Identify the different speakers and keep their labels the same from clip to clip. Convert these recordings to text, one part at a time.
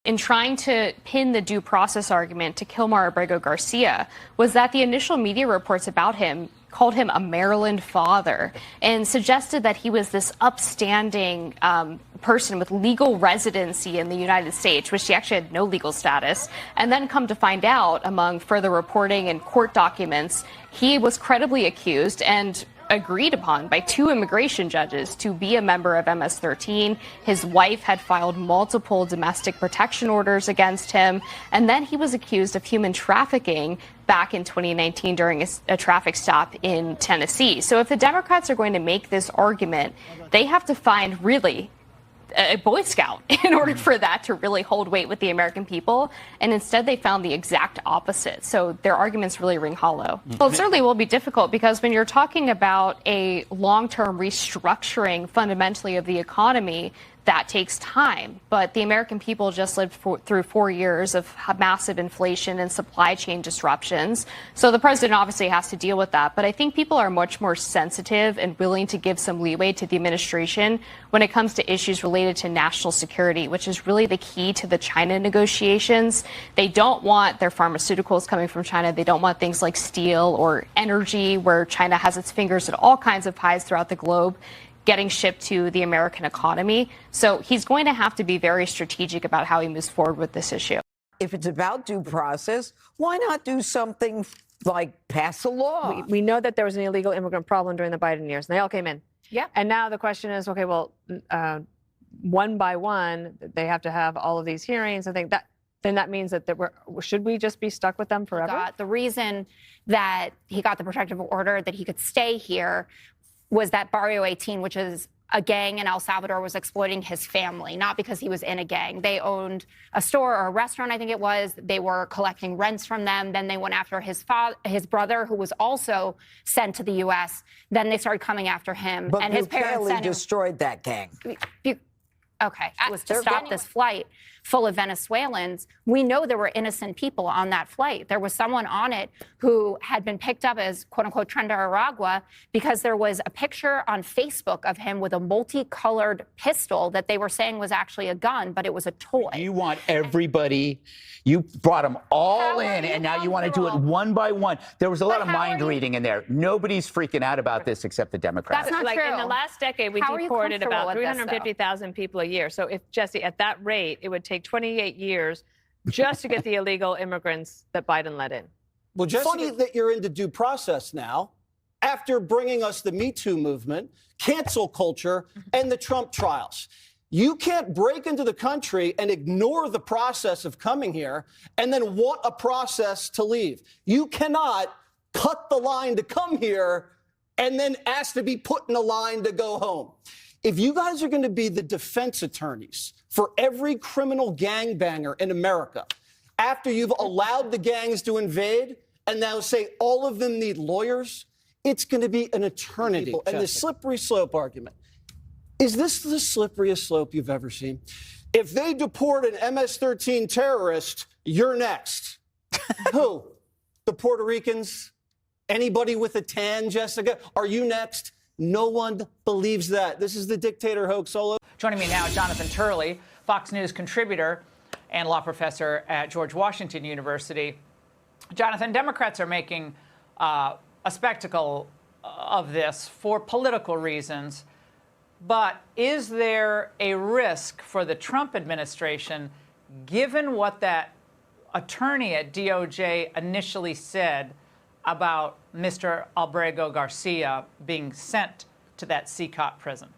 Speaker 1: in trying to pin the due process argument to Kilmar Abrego Garcia was that the initial media reports about him called him a Maryland father and suggested that he was this upstanding person with legal residency in the United States, which he actually had no legal status. And then come to find out, among further reporting and court documents, he was credibly accused and agreed upon by 2 immigration judges to be a member of MS-13. His wife had filed multiple domestic protection orders against him. And then he was accused of human trafficking back in 2019 during a traffic stop in Tennessee. So if the Democrats are going to make this argument, they have to find really a Boy Scout in order for that to really hold weight with the American people. And instead, they found the exact opposite. So their arguments really ring hollow. Well, it certainly will be difficult because when you're talking about a long-term restructuring fundamentally of the economy, that takes time. But the American people just lived through 4 years of massive inflation and supply chain disruptions. So the president obviously has to deal with that. But I think people are much more sensitive and willing to give some leeway to the administration when it comes to issues related to national security, which is really the key to the China negotiations. They don't want their pharmaceuticals coming from China. They don't want things like steel or energy, where China has its fingers at all kinds of pies throughout the globe, getting shipped to the American economy. So he's going to have to be very strategic about how he moves forward with this issue.
Speaker 2: If it's about due process, why not do something like pass a law?
Speaker 3: We know that there was an illegal immigrant problem during the Biden years, and they all came in.
Speaker 4: Yeah.
Speaker 3: And now the question is, okay, well, one by one, they have to have all of these hearings. I think that means that should we just be stuck with them forever?
Speaker 4: The reason that he got the protective order that he could stay here was that Barrio 18, which is a gang in El Salvador, was exploiting his family, not because he was in a gang. They owned a store or a restaurant, I think it was. They were collecting rents from them. Then they went after his brother, who was also sent to the U.S. Then they started coming after him.
Speaker 2: But
Speaker 4: and his parents
Speaker 2: destroyed that gang.
Speaker 4: Okay, it was to stop this flight full of Venezuelans. We know there were innocent people on that flight. There was someone on it who had been picked up as, quote unquote, Tren de Aragua because there was a picture on Facebook of him with a multicolored pistol that they were saying was actually a gun, but it was a toy.
Speaker 5: You want everybody, you brought them all in, and now you want to do it one by one. There was a lot of mind reading in there. Nobody's freaking out about this except the Democrats.
Speaker 4: That's not true.
Speaker 3: In the last decade, we deported about 350,000 people a year. So if, Jesse, at that rate, it would take 28 years just to get the illegal immigrants that Biden let in.
Speaker 6: Well, Jesse, funny that you're into due process now, after bringing us the Me Too movement, cancel culture, and the Trump trials. You can't break into the country and ignore the process of coming here and then want a process to leave. You cannot cut the line to come here and then ask to be put in a line to go home. If you guys are going to be the defense attorneys for every criminal gangbanger in America, after you've allowed the gangs to invade and now say all of them need lawyers, it's going to be an eternity. And the slippery slope argument. Is this the slipperiest slope you've ever seen? If they deport an MS-13 terrorist, you're next. Who? The Puerto Ricans? Anybody with a tan, Jessica? Are you next? No one believes that. This is the dictator hoax solo.
Speaker 7: Joining me now, Jonathan Turley, Fox News contributor and law professor at George Washington University. Jonathan, Democrats are making a spectacle of this for political reasons. But is there a risk for the Trump administration, given what that attorney at DOJ initially said about Mr. Abrego Garcia being sent to that CCOT prison?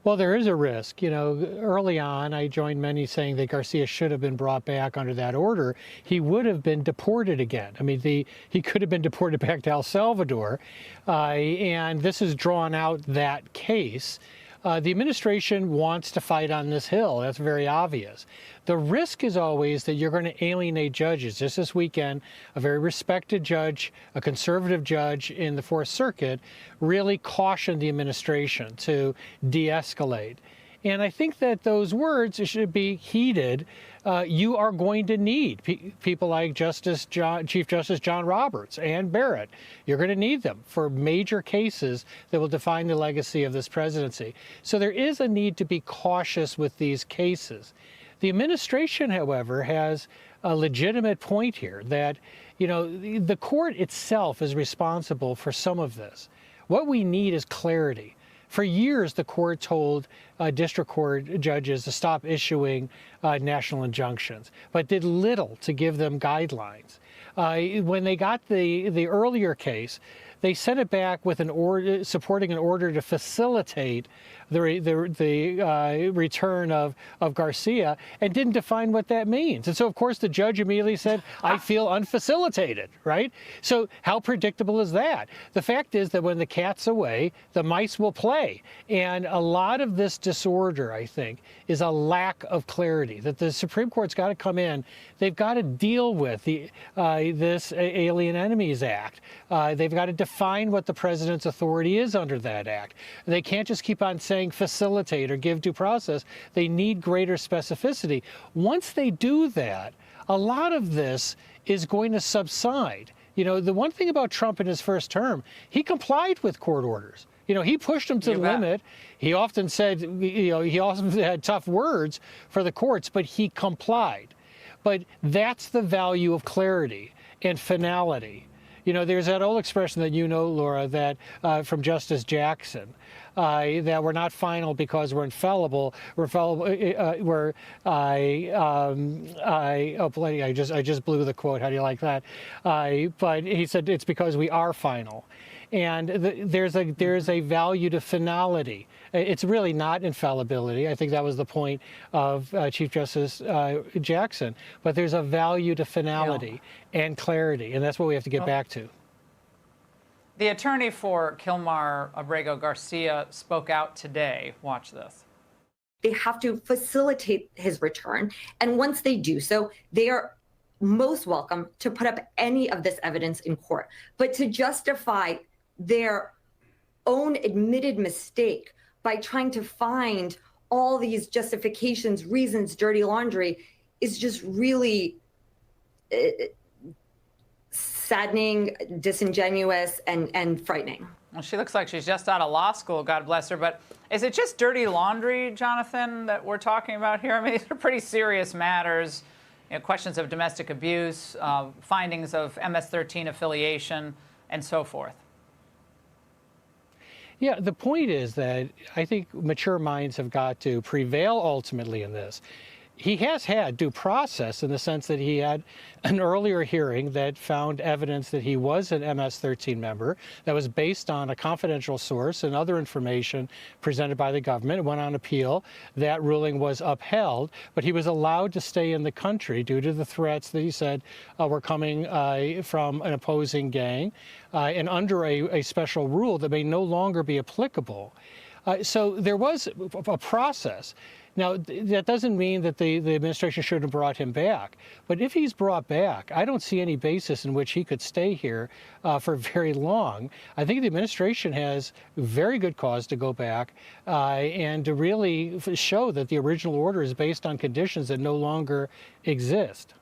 Speaker 8: Well, there is a risk. You know, early on, I joined many saying that Garcia should have been brought back under that order. He would have been deported again. I mean, he could have been deported back to El Salvador. And this has drawn out that case. The administration wants to fight on this hill. That's very obvious. The risk is always that you're going to alienate judges. Just this weekend, a very respected judge, a conservative judge in the Fourth Circuit, really cautioned the administration to de-escalate. And I think that those words should be heeded. You are going to need people like Chief Justice John Roberts and Barrett. You're going to need them for major cases that will define the legacy of this presidency. So there is a need to be cautious with these cases. The administration, however, has a legitimate point here that, the court itself is responsible for some of this. What we need is clarity. For years, the court told district court judges to stop issuing national injunctions, but did little to give them guidelines. When they got the earlier case, they sent it back with an order supporting an order to facilitate the return of Garcia, and didn't define what that means. And so, of course, the judge immediately said, I feel unfacilitated, right? So how predictable is that? The fact is that when the cat's away, the mice will play. And a lot of this disorder, I think, is a lack of clarity, that the Supreme Court's got to come in. They've got to deal with this Alien Enemies Act. They've got to define what the president's authority is under that act. They can't just keep on saying facilitate or give due process. They need greater specificity. Once they do that, a lot of this is going to subside. The one thing about Trump in his first term, he complied with court orders. He pushed them to the limit. He often said, he often had tough words for the courts, but he complied. But that's the value of clarity and finality. There's that old expression that Laura, that from Justice Jackson, that we're not final because we're infallible. We're fallible. I just blew the quote. How do you like that? But he said it's because we are final. And there's a value to finality. It's really not infallibility. I think that was the point of Chief Justice Jackson. But there's a value to finality and clarity, and that's what we have to get back to.
Speaker 7: The attorney for Kilmar Abrego Garcia spoke out today. Watch this.
Speaker 9: They have to facilitate his return, and once they do so, they are most welcome to put up any of this evidence in court. But to justify their own admitted mistake by trying to find all these justifications, reasons, dirty laundry is just really saddening, disingenuous, and frightening.
Speaker 7: Well, she looks like she's just out of law school, God bless her. But is it just dirty laundry, Jonathan, that we're talking about here? I mean, these are pretty serious matters. Questions of domestic abuse, findings of MS-13 affiliation, and so forth.
Speaker 8: Yeah, the point is that I think mature minds have got to prevail ultimately in this. He has had due process in the sense that he had an earlier hearing that found evidence that he was an MS-13 member that was based on a confidential source and other information presented by the government. It went on appeal. That ruling was upheld, but he was allowed to stay in the country due to the threats that he said were coming from an opposing gang and under a special rule that may no longer be applicable. So there was a process. Now, that doesn't mean that the administration should have brought him back. But if he's brought back, I don't see any basis in which he could stay here for very long. I think the administration has very good cause to go back and to really show that the original order is based on conditions that no longer exist.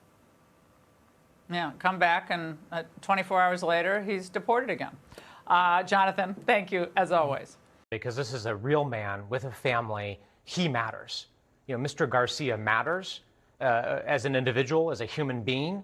Speaker 7: Yeah, come back, and 24 hours later, he's deported again. Jonathan, thank you, as always.
Speaker 10: Because this is a real man with a family. He matters. Mr. Garcia matters as an individual, as a human being.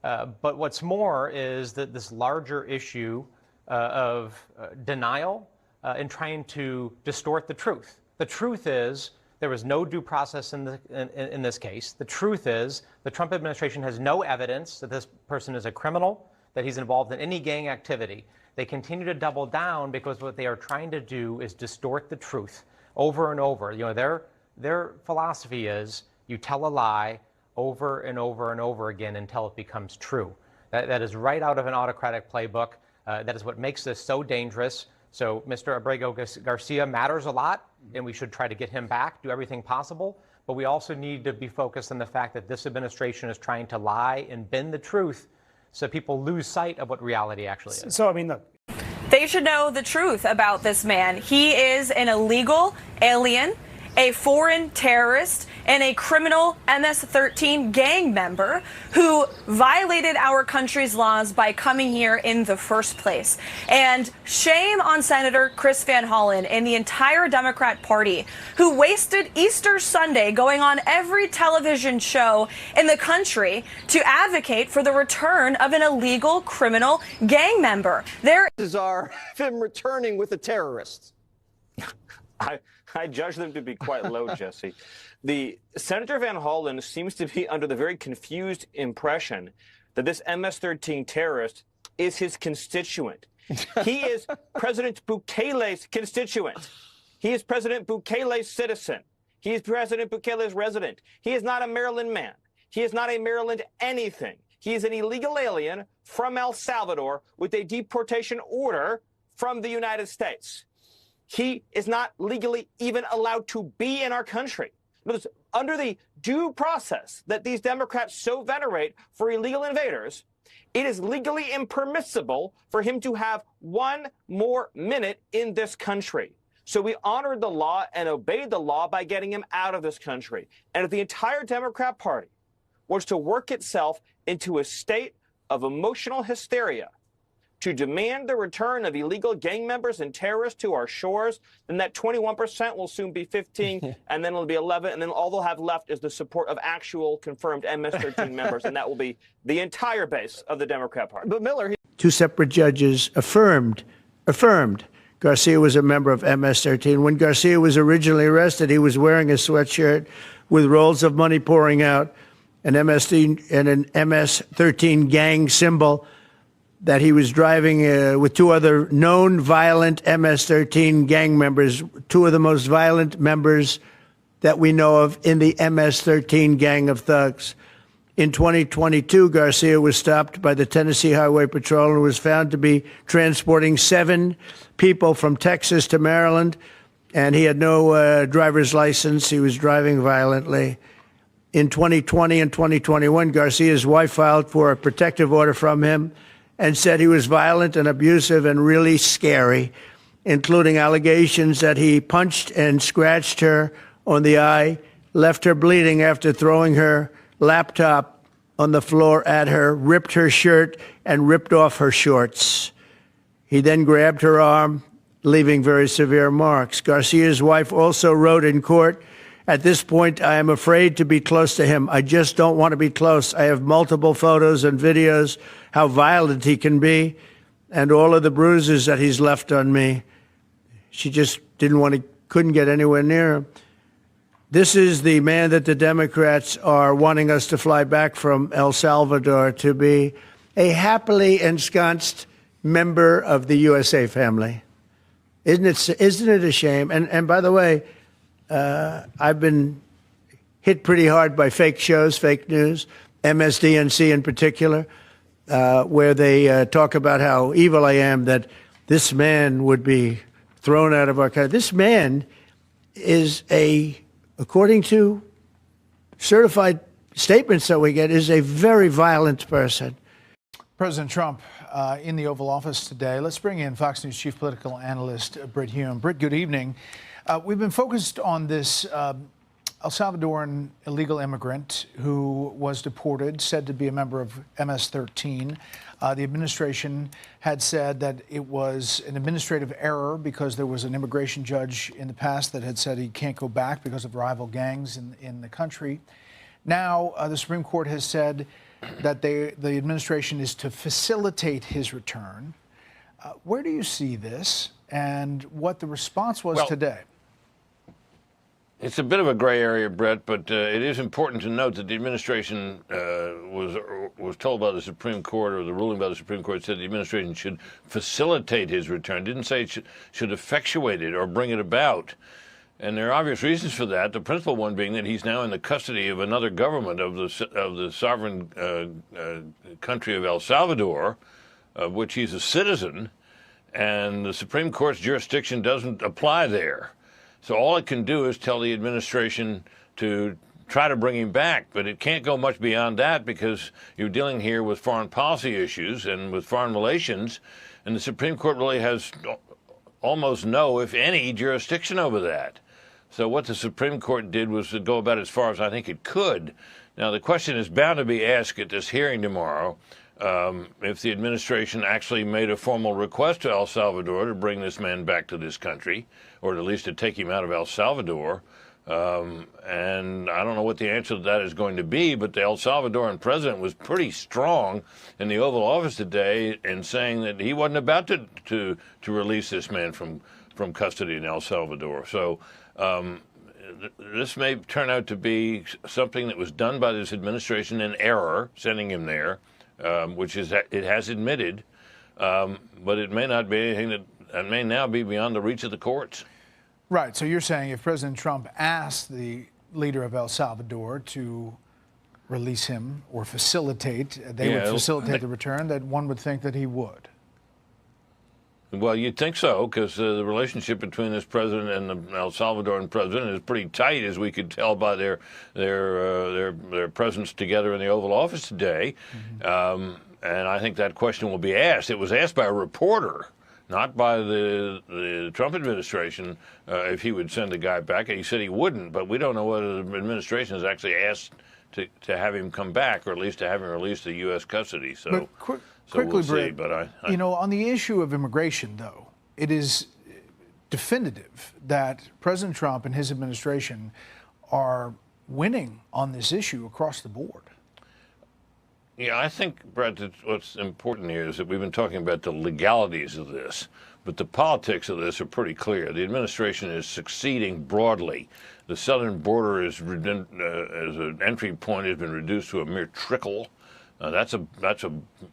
Speaker 10: But what's more is that this larger issue of denial and trying to distort the truth. The truth is there was no due process in this case. The truth is the Trump administration has no evidence that this person is a criminal, that he's involved in any gang activity. They continue to double down because what they are trying to do is distort the truth over and over. Their philosophy is you tell a lie over and over and over again until it becomes true. That is right out of an autocratic playbook. That is what makes this so dangerous. So Mr. Abrego Garcia matters a lot, and we should try to get him back, do everything possible. But we also need to be focused on the fact that this administration is trying to lie and bend the truth so people lose sight of what reality actually is.
Speaker 11: So, I mean, look.
Speaker 12: They should know the truth about this man. He is an illegal alien,
Speaker 11: a foreign terrorist and a criminal MS-13 gang member who violated our country's laws by coming here in the first place. And shame on Senator Chris Van Hollen and the entire Democrat Party, who wasted Easter Sunday going on every television show in the country to advocate for the return of an illegal criminal gang member. There
Speaker 6: are him returning with a terrorist.
Speaker 12: I judge them to be quite low, Jesse. The Senator Van Hollen seems to be under the very confused impression that this MS-13 terrorist is his constituent. He is President Bukele's constituent. He is President Bukele's citizen. He is President Bukele's resident. He is not a Maryland man. He is not a Maryland anything. He is an illegal alien from El Salvador with a deportation order from the United States. He is not legally even allowed to be in our country. Under the due process that these Democrats so venerate for illegal invaders, it is legally impermissible for him to have one more minute in this country. So we honored the law and obeyed the law by getting him out of this country. And if the entire Democrat Party was to work itself into a state of emotional hysteria to demand the return of illegal gang members and terrorists to our shores, then that 21% will soon be 15, and then it'll be 11, and then all they'll have left is the support of actual confirmed MS-13 members, and that will be the entire base of the Democrat Party.
Speaker 6: But Miller,
Speaker 13: two separate judges affirmed Garcia was a member of MS-13. When Garcia was originally arrested, he was wearing a sweatshirt with rolls of money pouring out, an MS-13 gang symbol, that he was driving with two other known violent MS-13 gang members, two of the most violent members that we know of in the MS-13 gang of thugs. In 2022, Garcia was stopped by the Tennessee Highway Patrol and was found to be transporting 7 people from Texas to Maryland, and he had no driver's license. He was driving violently. In 2020 and 2021, Garcia's wife filed for a protective order from him and said he was violent and abusive and really scary, including allegations that he punched and scratched her on the eye, left her bleeding after throwing her laptop on the floor at her, ripped her shirt, and ripped off her shorts. He then grabbed her arm, leaving very severe marks. Garcia's wife also wrote in court, "At this point, I am afraid to be close to him. I just don't want to be close. I have multiple photos and videos, how violent he can be, and all of the bruises that he's left on me." She just couldn't get anywhere near him. This is the man that the Democrats are wanting us to fly back from El Salvador to be a happily ensconced member of the USA family. Isn't it a shame? And by the way, I've been hit pretty hard by fake shows, fake news, MSDNC in particular, where they talk about how evil I am, that this man would be thrown out of our country. This man is according to certified statements that we get, is a very violent person.
Speaker 14: President Trump in the Oval Office today. Let's bring in Fox News chief political analyst Britt Hume. Britt, good evening. We've been focused on this El Salvadoran illegal immigrant who was deported, said to be a member of MS-13. The administration had said that it was an administrative error because there was an immigration judge in the past that had said he can't go back because of rival gangs in the country. Now, the Supreme Court has said that the administration is to facilitate his return. Where do you see this and what the response was today?
Speaker 15: It's a bit of a gray area, Brett, but it is important to note that the administration was told by the Supreme Court, or the ruling by the Supreme Court said the administration should facilitate his return. Didn't say it should effectuate it or bring it about. And there are obvious reasons for that. The principal one being that he's now in the custody of another government of the sovereign country of El Salvador, of which he's a citizen, and the Supreme Court's jurisdiction doesn't apply there. So all it can do is tell the administration to try to bring him back, but it can't go much beyond that because you're dealing here with foreign policy issues and with foreign relations, and the Supreme Court really has almost no, if any, jurisdiction over that. So what the Supreme Court did was to go about as far as I think it could. Now, the question is bound to be asked at this hearing tomorrow, if the administration actually made a formal request to El Salvador to bring this man back to this country, or at least to take him out of El Salvador. And I don't know what the answer to that is going to be, but the El Salvadoran president was pretty strong in the Oval Office today in saying that he wasn't about to release this man from custody in El Salvador. So this may turn out to be something that was done by this administration in error, sending him there, which is it has admitted, but it may not be anything that may now be beyond the reach of the courts.
Speaker 14: Right. So you're saying if President Trump asked the leader of El Salvador to release him or facilitate, they would facilitate the return, that one would think that he would.
Speaker 15: Well, you'd think so, because the relationship between this president and the El Salvadoran president is pretty tight, as we could tell by their presence together in the Oval Office today. Mm-hmm. And I think that question will be asked. It was asked by a reporter, not by the Trump administration, if he would send the guy back. He said he wouldn't, but we don't know whether the administration has actually asked to have him come back, or at least to have him released to U.S. custody. So.
Speaker 14: Quickly,
Speaker 15: we'll see,
Speaker 14: Britt,
Speaker 15: but
Speaker 14: you know, on the issue of immigration, though, it is definitive that President Trump and his administration are winning on this issue across the board.
Speaker 15: Yeah, I think, Brett, that what's important here is that we've been talking about the legalities of this, but the politics of this are pretty clear. The administration is succeeding broadly. The southern border is, as an entry point, has been reduced to a mere trickle. That's a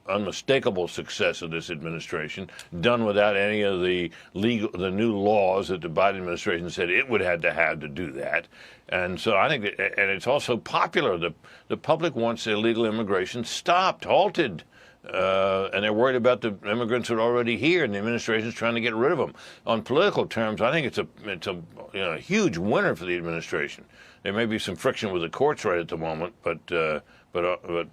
Speaker 15: unmistakable success of this administration, done without any of the new laws that the Biden administration said it would have to do that. And so I think, and it's also popular. The public wants illegal immigration stopped, halted, and they're worried about the immigrants that are already here, and the administration's trying to get rid of them. On political terms, I think it's a huge winner for the administration. There may be some friction with the courts right at the moment, but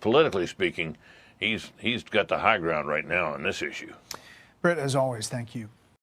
Speaker 15: politically speaking, he's got the high ground right now on this issue.
Speaker 14: Britt, as always, thank you.